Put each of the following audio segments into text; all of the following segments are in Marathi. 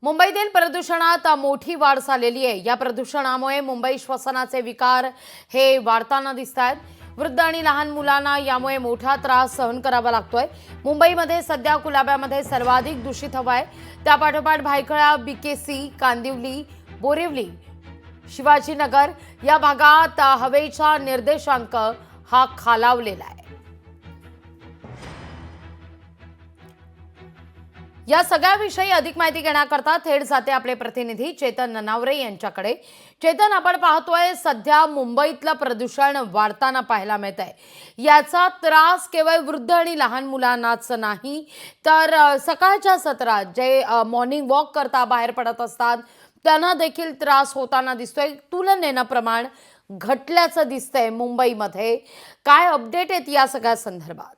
मुंबईतील प्रदूषणात मोठी वाढ झालेली आहे। या प्रदूषणामुळे मुंबई श्वसनाचे विकार हे वाढताना दिसतात। वृद्ध आणि लहान मुलांना यामुळे मोठा त्रास सहन करावा लागतोय। मुंबईमध्ये सध्या कुलाब्यामध्ये सर्वाधिक दूषित हवा आहे। त्यापाठोपाठ भायखळा, बीकेसी, कांदिवली, बोरिवली, शिवाजीनगर या भागात हवेचा निर्देशांक हा खालावलेला आहे। या सगळ्याविषयी अधिक माहिती घेण्याकरता थेट जाते आपले प्रतिनिधी चेतन ननावरे यांच्याकडे। चेतन, आपण पाहतोय सध्या मुंबईतलं प्रदूषण वाढताना पाहायला मिळत आहे। याचा त्रास केवळ वृद्ध आणि लहान मुलांनाच नाही, तर सकाळच्या सत्रात जे मॉर्निंग वॉक करता बाहेर पडत असतात त्यांना देखील त्रास होताना दिसतोय। तुलनेनं प्रमाण घटल्याचं दिसतंय मुंबईमध्ये। काय अपडेट आहेत या सगळ्या संदर्भात?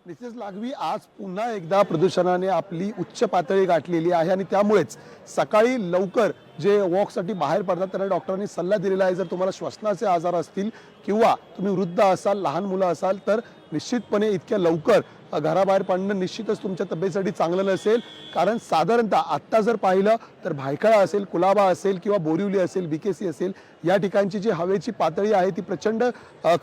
निश्चित लागवी आज पुन्हा एकदा प्रदूषणाने आपली उच्च पातळी गाठलेली आहे आणि त्यामुळेच सकाळी लवकर जे वॉकसाठी बाहेर पडतात त्यांना डॉक्टरांनी सल्ला दिलेला आहे, जर तुम्हाला श्वसनाचे आजार असतील किंवा तुम्ही वृद्ध असाल, लहान मुलं असाल तर निश्चितपणे इतक्या लवकर घराबाहेर पडणं निश्चितच तुमच्या तब्येतीसाठी चांगलं नसेल। कारण साधारणतः आत्ता जर पाहिलं तर भायखळा असेल, कुलाबा असेल किंवा बोरिवली असेल, बीकेसी असेल, या ठिकाणची जी हवेची पातळी आहे ती प्रचंड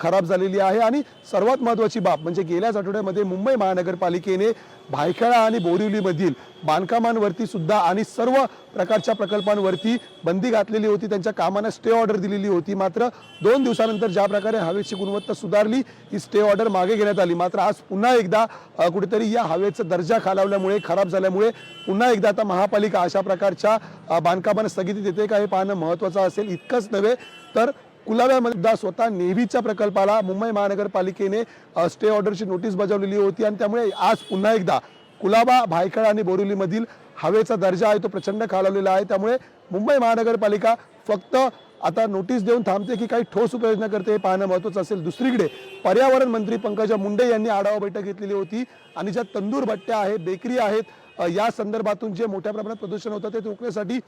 खराब झालेली आहे। आणि सर्वात महत्त्वाची बाब म्हणजे गेल्याच आठवड्यामध्ये मुंबई महानगरपालिकेने भायखळा आणि बोरिवलीमधील बांधकामांवरती सुद्धा आणि सर्व प्रकारच्या प्रकल्पांवरती बंदी घातलेली होती, त्यांच्या कामांना स्टे ऑर्डर दिलेली होती। मात्र 2 दिवसानंतर ज्या प्रकारे हवेची गुणवत्ता सुधारली, ही स्टे ऑर्डर मागे घेण्यात आली। मात्र आज पुन्हा एकदा कुठेतरी या हवेचा दर्जा खालावल्यामुळे, खराब झाल्यामुळे पुन्हा एकदा आता महापालिका अशा प्रकारच्या बांधकामांना स्थगिती देते का हे पाहणं महत्त्वाचं असेल। इतकंच नव्हे तर कुलाब्यामध्ये स्वतः नेव्हीच्या प्रकल्पाला मुंबई महानगरपालिकेने स्टे ऑर्डरची नोटीस बजावलेली होती आणि त्यामुळे आज पुन्हा एकदा कुलाबा, भायखळा आणि बोरिवलीमधील हवेचा दर्जा आहे तो प्रचंड खालावलेला आहे। त्यामुळे मुंबई महानगरपालिका फक्त आता नोटीस देऊन थांबते की काही ठोस उपाययोजना करते हे पाहणं महत्त्वाचं असेल। दुसरीकडे पर्यावरण मंत्री पंकजा मुंडे यांनी आढावा बैठक घेतलेली होती आणि ज्या तंदूर भट्ट्या आहेत, बेकरी आहेत, या संदर्भातून जे मोठ्या प्रमाणात प्रदूषण होतं ते रोखण्यासाठी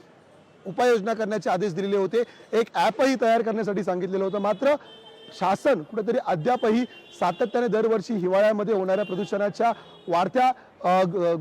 उपाययोजना करण्याचे आदेश दिलेले होते। एक ॲपही तयार करण्यासाठी सांगितलेलं होतं। मात्र शासन कुठेतरी अद्यापही सातत्याने दरवर्षी हिवाळ्यामध्ये होणाऱ्या प्रदूषणाच्या वाढत्या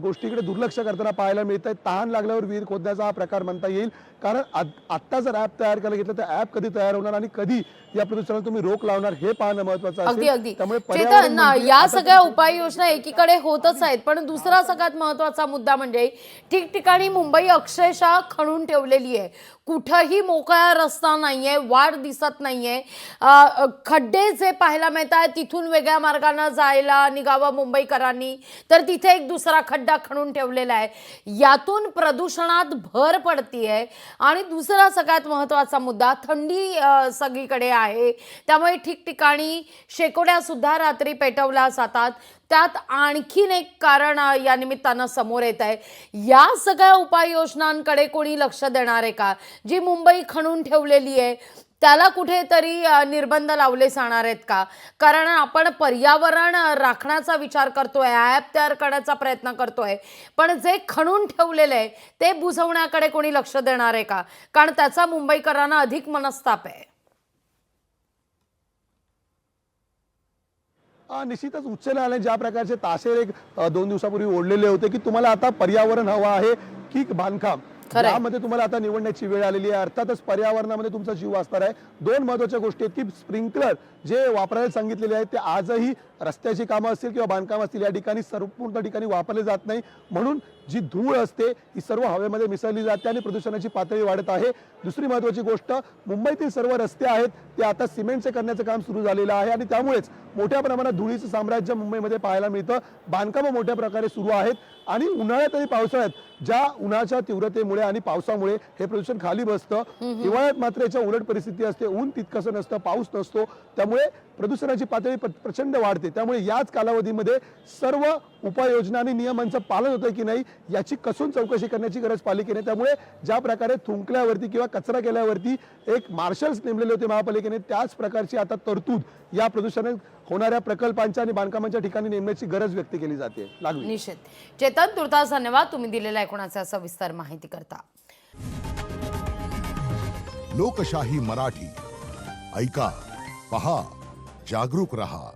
गोष्टीकडे दुर्लक्ष करताना पाहायला मिळत आहे। तहान लागल्यावर विहीर खोदण्याचा हा प्रकार म्हणता येईल। कारण आत्ता जर ॲप तयार करायला घेतलं तर ॲप कधी तयार होणार आणि कधी या प्रदूषणाला तुम्ही रोख लावणार हे पाहणं महत्त्वाचं असेल। त्यामुळे चेतन, या सगळ्या उपाययोजना एकीकडे होतच आहेत, पण दुसरा सगळ्यात महत्त्वाचा मुद्दा म्हणजे ठिकठिकाणी मुंबई अक्षरशः खणून ठेवलेली आहे। कुठंही मोकळा रस्ता नाहीये, वाट दिसत नाहीये। खड्डे जे पाहायला मिळतात तिथून वेगळ्या मार्गाने जायला निघावं मुंबईकरांनी, तर तिथे एक दुसरा खड्डा खणून ठेवलेला आहे। यातून प्रदूषणात भर पडतीये। आणि दुसरा सगळ्यात महत्त्वाचा मुद्दा, थंडी सगळीकडे आहे, त्यामुळे ठिकठिकाणी शेकोड्या सुद्धा रात्री पेटवल्या जातात। त्यात आणखीन एक कारण या निमित्तानं समोर येत आहे। या सगळ्या उपाययोजनांकडे कोणी लक्ष देणार आहे का? जी मुंबई खणून ठेवलेली आहे त्याला कुठेतरी निर्बंध लावले जाणार आहेत का? कारण आपण पर्यावरण राखण्याचा विचार करतोय, ॲप तयार करण्याचा प्रयत्न करतोय, पण जे खणून ठेवलेले आहे ते बुजवण्याकडे कोणी लक्ष देणार आहे का? कारण त्याचा मुंबईकरांना अधिक मनस्ताप आहे। निश्चितच उच्च न्यायालयाने ज्या प्रकारचे ताशेरे 2 दिवसापूर्वी ओढलेले होते की तुम्हाला आता पर्यावरण हवं आहे की बांधकाम, यामध्ये तुम्हाला आता निवडण्याची वेळ आलेली आहे। अर्थातच पर्यावरणामध्ये तुमचा जीव असणार आहे। 2 महत्त्वाच्या गोष्टी आहेत की स्प्रिंकलर जे वापरायला सांगितलेले आहेत ते आजही रस्त्याची कामं असतील किंवा बांधकाम असतील या ठिकाणी संपूर्ण ठिकाणी वापरले जात नाही, म्हणून जी धूळ असते ती सर्व हवेमध्ये मिसळली जाते आणि प्रदूषणाची पातळी वाढत आहे। दुसरी महत्त्वाची गोष्ट, मुंबईतील सर्व रस्ते आहेत ते आता सिमेंटचे करण्याचं काम सुरू झालेलं आहे आणि त्यामुळेच मोठ्या प्रमाणात धुळीचं साम्राज्य मुंबईमध्ये पाहायला मिळतं। बांधकामं मोठ्या प्रकारे सुरू आहेत आणि उन्हाळ्यात आणि पावसाळ्यात ज्या उन्हाच्या तीव्रतेमुळे आणि पावसामुळे हे प्रदूषण खाली बसतं, हिवाळ्यात मात्र याच्या उलट परिस्थिती असते। ऊन तितकंसं नसतं, पाऊस नसतो, त्यामुळे प्रदूषणाची पातळी प्रचंड वाढते। त्यामुळे याच कालावधीमध्ये सर्व उपाययोजना आणि नियमांचं पालन होतं की नाही याची कसून चौकशी करण्याची गरज पालिकेने। त्यामुळे ज्या प्रकारे थुंकल्यावरती किंवा कचरा केल्यावरती एक मार्शल्स नेमलेले होते महापालिकेने, त्याच प्रकारची आता तरतूद या प्रदूषण होणाऱ्या प्रकल्पांच्या आणि बांधकामांच्या ठिकाणी नेमण्याची गरज व्यक्त केली जाते। लागली निश्चित चेतन, तुर्तास धन्यवाद तुम्ही दिलेल्या एकूणाचा सविस्तर माहिती करता। लोकशाही मराठी ऐका, पहा, जागरूक रहा।